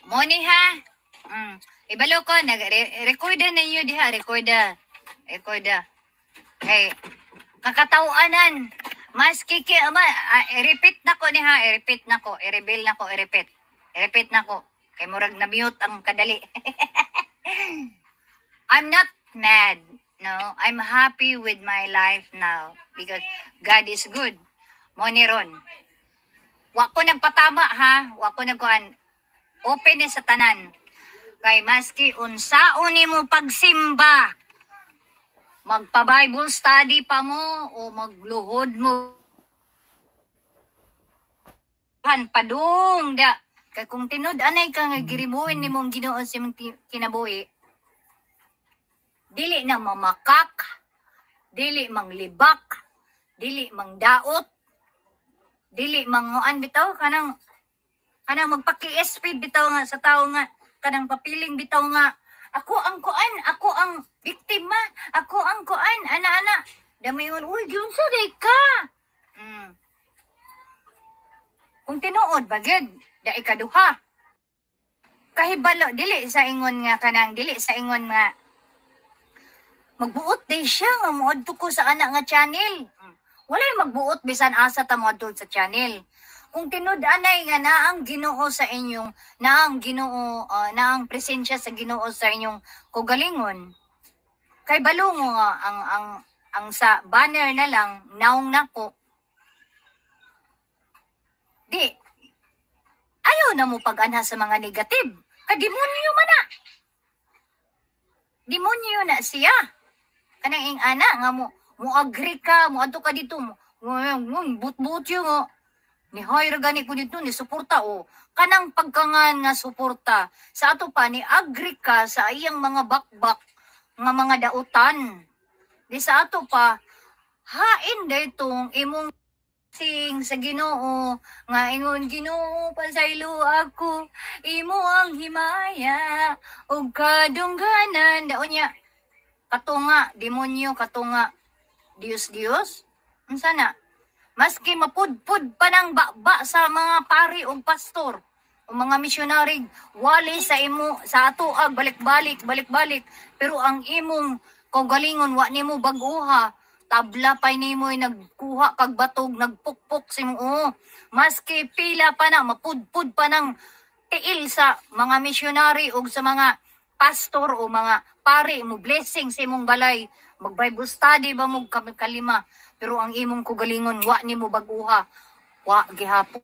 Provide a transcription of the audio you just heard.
Moni ha. Ibalo ko nag-recorda na niyo diha, recorda. Hey, kakatawanan. Mas kiki i-repeat nako ni ha, i-repeat nako, i-reveal nako, i-repeat. I-repeat nako. Kay murag na mute ang kadali. I'm not mad. No, I'm happy with my life now because God is good. Moni ron. Wa ko nagpatama ha, wa ko nagkuan. Open ni sa tanan. Kay maski unsaon nimo pagsimba, magpa-Bible study pa mo o magluhod mo padung da kay kung tinud anay ka nga giribuin nimong Ginoo sa imong kinabuhi, dili na mamakak, dili manglibak, dili mangdaot, dili manguan bitaw kanang magpaki-speed bitaw nga sa tao nga kanang papiling bitaw nga ako ang kuan, ako ang biktima, ako ang kuan, ana-ana. Damayon, uy, giunsa day ka? Kung tinuod, bagid, da ikaduha. Kahibalo, dili sa ingon nga kanang, dili sa ingon nga, magbuot day siya, nga muadto ko sa anak nga channel. Walay magbuot, bisan asa ta muadto sa channel. Kung tinud-anay nga naang Ginoo sa inyong, naang Ginoo, naang presensya sa Ginoo sa inyong kugalingon, kay balo mo nga, ang sa banner na lang, naong nako, di, ayaw na mo pag-anha sa mga negative. Kademonyo man na. Demonyo na siya. Kanang ing ana nga mo agree ka, mo adto ka dito, but yung ni hire gani ko dito ni suporta o kanang pagkangan nga suporta sa ato pa ni agree ka sa iyang mga bakbak nga mga dautan di sa ato pa hain daytong imong sing sa Ginoo nga ingon Ginoo pasaylo ako imo ang himaya ug kadungganan daon niya katunga demonyo katunga Dios unsa na maski mapudpud pa ng baba sa mga pari o pastor o mga misyonary, wali sa imo, sa ato balik-balik, pero ang imong kaugalingon, wa nimo baguha, tabla pa nimo nagkuha kag batog, nagpukpok sa imo, maski pila pa na, mapudpud pa ng tiil sa mga misyonary o sa mga pastor o mga pari, mo blessing sa imong balay, mag-Bible study ba mo kalima, pero ang imong kugalingon wa nimo baguha wa gihapon